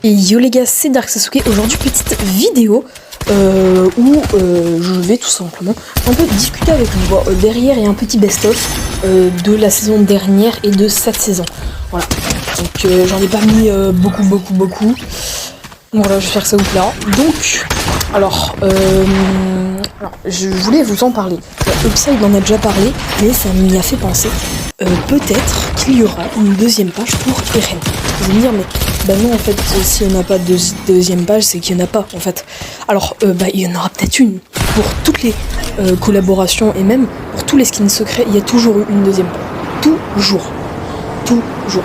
Et yo les gars, c'est Dark Sasuke. Aujourd'hui, petite vidéo où je vais tout simplement un peu discuter avec vous. Bon, derrière, il y a un petit best-of de la saison dernière et de cette saison. Voilà. Donc j'en ai pas mis beaucoup. Voilà, j'espère que ça vous plaira. Donc, alors, je voulais vous en parler. Upside en a déjà parlé, mais ça m'y a fait penser. Peut-être qu'il y aura une deuxième page pour Eren. Vous allez me dire, mais bah non, en fait, s'il n'y en a pas de deuxième page, c'est qu'il n'y en a pas, en fait. Alors, il y en aura peut-être une. Pour toutes les collaborations et même pour tous les skins secrets, il y a toujours eu une deuxième page. Toujours.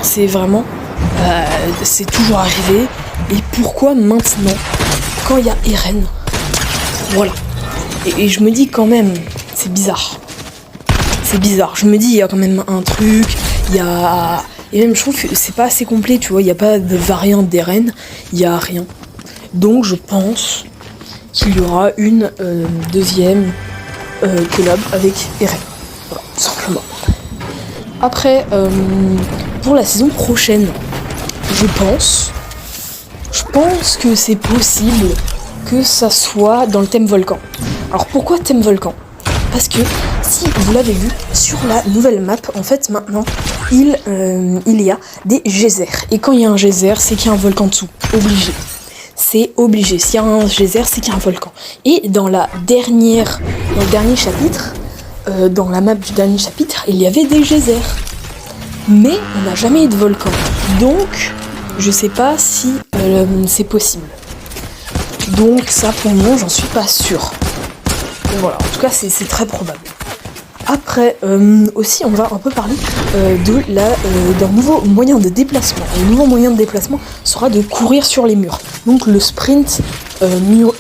C'est vraiment... c'est toujours arrivé. Et pourquoi maintenant, quand il y a Eren? Voilà. Et je me dis quand même, c'est bizarre. Je me dis, il y a quand même un truc, et même je trouve que c'est pas assez complet, tu vois, il n'y a pas de variante d'Eren, il n'y a rien. Donc je pense qu'il y aura une deuxième collab avec Eren. Voilà, tout simplement. Après, pour la saison prochaine, je pense que c'est possible que ça soit dans le thème volcan. Alors pourquoi thème volcan? Parce que si vous l'avez vu sur la nouvelle map, en fait maintenant il y a des geysers. Et quand il y a un geyser, c'est qu'il y a un volcan dessous. Obligé. C'est obligé. S'il y a un geyser, c'est qu'il y a un volcan. Et dans le dernier chapitre, dans la map du dernier chapitre, il y avait des geysers. Mais on n'a jamais eu de volcan. Donc je sais pas si c'est possible. Donc ça pour le moment j'en suis pas sûre. Voilà, en tout cas c'est très probable. Après aussi on va un peu parler d'un nouveau moyen de déplacement. Le nouveau moyen de déplacement sera de courir sur les murs. Donc le sprint,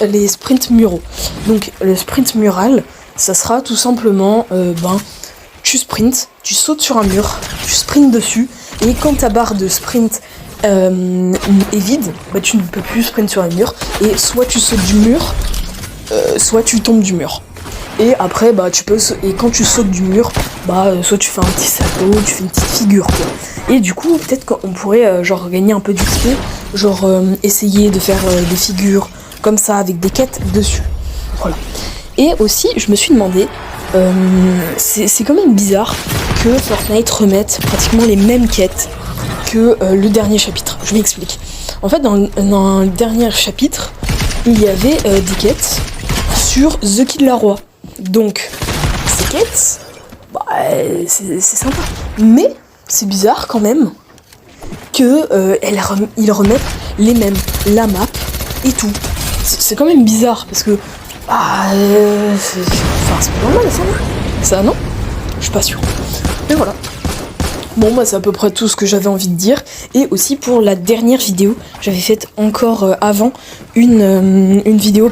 les sprints muraux. Donc le sprint mural, ça sera tout simplement tu sprints, tu sautes sur un mur, tu sprints dessus, et quand ta barre de sprint est vide, tu ne peux plus sprint sur un mur, et soit tu sautes du mur, soit tu tombes du mur. Et après et quand tu sautes du mur, soit tu fais un petit salto, tu fais une petite figure quoi. Et du coup peut-être qu'on pourrait gagner un peu d'XP, essayer de faire des figures comme ça avec des quêtes dessus. Voilà. Et aussi je me suis demandé, c'est quand même bizarre que Fortnite remette pratiquement les mêmes quêtes que le dernier chapitre. Je m'explique. En fait, dans le dernier chapitre, il y avait des quêtes sur The Kid Laroi. Donc, ces quêtes, c'est sympa. Mais c'est bizarre quand même que ils remettent les mêmes, la map et tout. C'est quand même bizarre parce que c'est pas normal ça, non? Ça non? Je suis pas sûre. Mais voilà. Bon c'est à peu près tout ce que j'avais envie de dire. Et aussi pour la dernière vidéo, j'avais fait encore avant une vidéo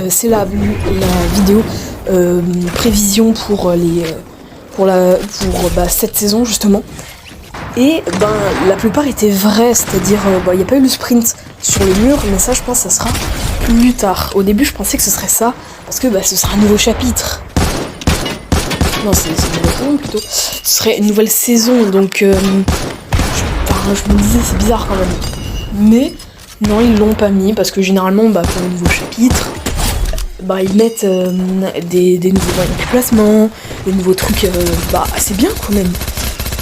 c'est la vidéo prévision pour cette saison justement. Et la plupart étaient vraies, c'est-à-dire il n'y a pas eu le sprint sur le mur, mais ça je pense que ça sera plus tard. Au début je pensais que ce serait ça, parce que ce sera un nouveau chapitre. Non, c'est une nouvelle saison plutôt. Ce serait une nouvelle saison, donc je me disais c'est bizarre quand même. Mais non, ils l'ont pas mis parce que généralement pour le nouveau chapitre, ils mettent des nouveaux moyens de déplacement, des nouveaux trucs assez bien quand même.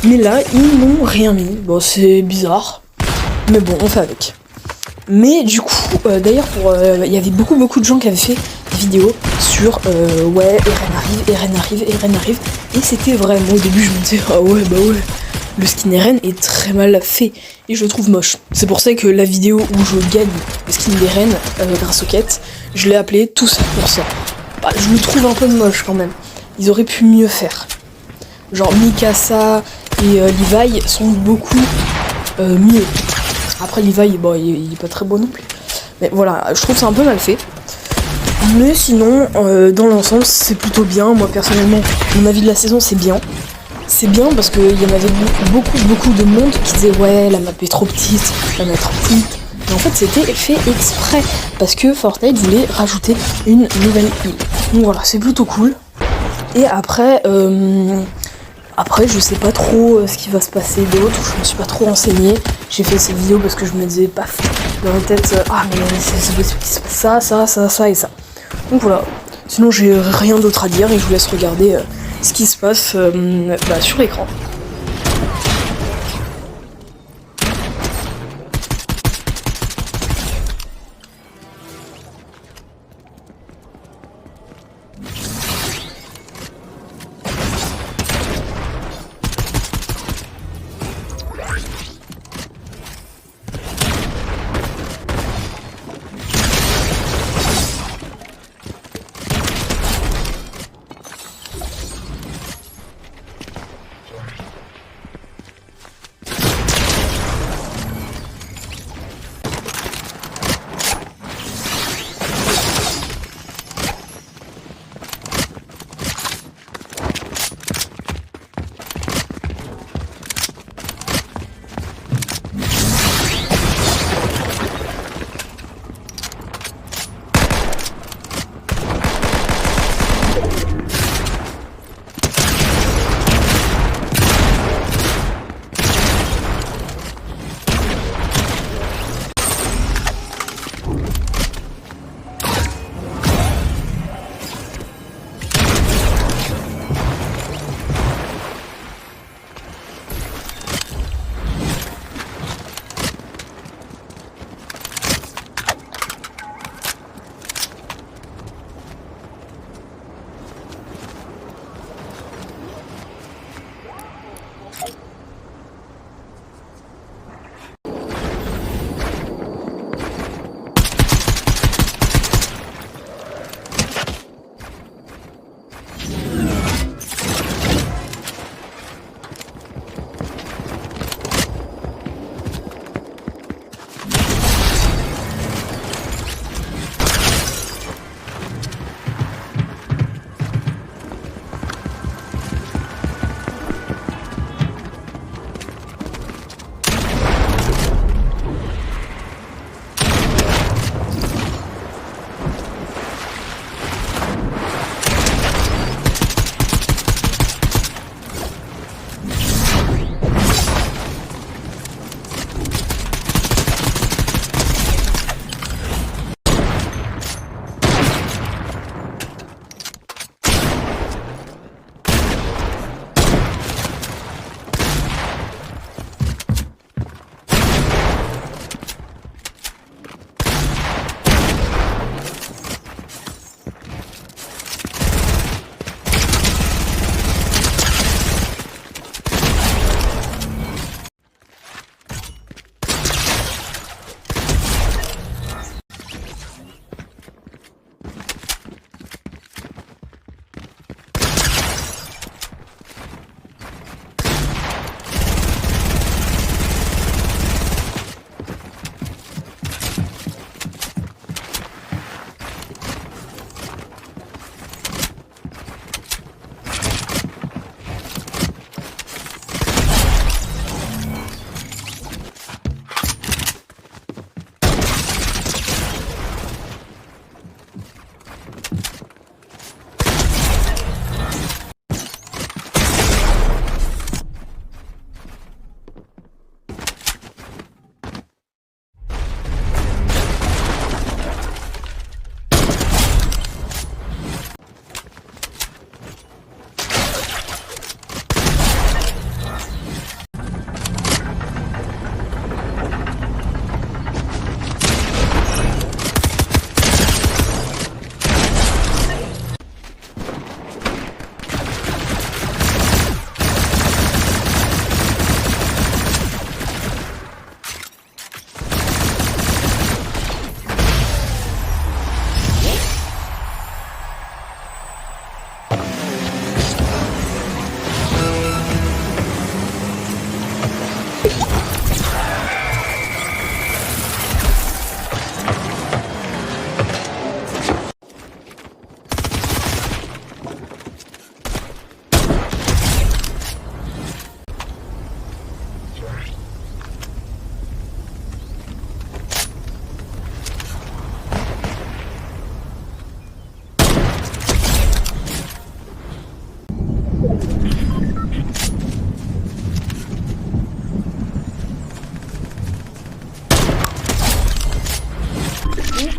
Mais là, ils n'ont rien mis. Bon, c'est bizarre, mais bon, on fait avec. Mais du coup, d'ailleurs, il y avait beaucoup de gens qui avaient fait des vidéos sur Eren arrive, et c'était vrai. Moi au début je me disais le skin Eren est très mal fait et je le trouve moche. C'est pour ça que la vidéo où je gagne le skin d'Eren grâce aux quêtes, je l'ai appelé tout ça pour ça. Je le trouve un peu moche quand même. Ils auraient pu mieux faire. Genre Mikasa et Levi sont beaucoup mieux. Après Levi, il est pas très beau non plus. Mais voilà, je trouve ça un peu mal fait. Mais sinon, dans l'ensemble, c'est plutôt bien. Moi personnellement, mon avis de la saison, c'est bien. C'est bien parce qu'il y en avait beaucoup de monde qui disait ouais, la map est trop petite, la map est trop petite. Mais en fait, c'était fait exprès parce que Fortnite voulait rajouter une nouvelle île. Donc voilà, c'est plutôt cool. Et après, je sais pas trop ce qui va se passer d'autre. Je me suis pas trop renseignée. J'ai fait cette vidéo parce que je me disais paf, dans ma tête, ah mais c'est possible qu'il se passe ça et ça. Donc voilà. Sinon j'ai rien d'autre à dire et je vous laisse regarder ce qui se passe sur l'écran.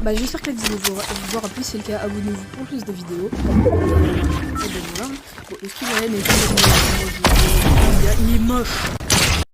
Bah j'espère que la vidéo vous aura plu, si c'est le cas, abonnez-vous pour plus de vidéos. Bon, excusez-moi, mais il est moche.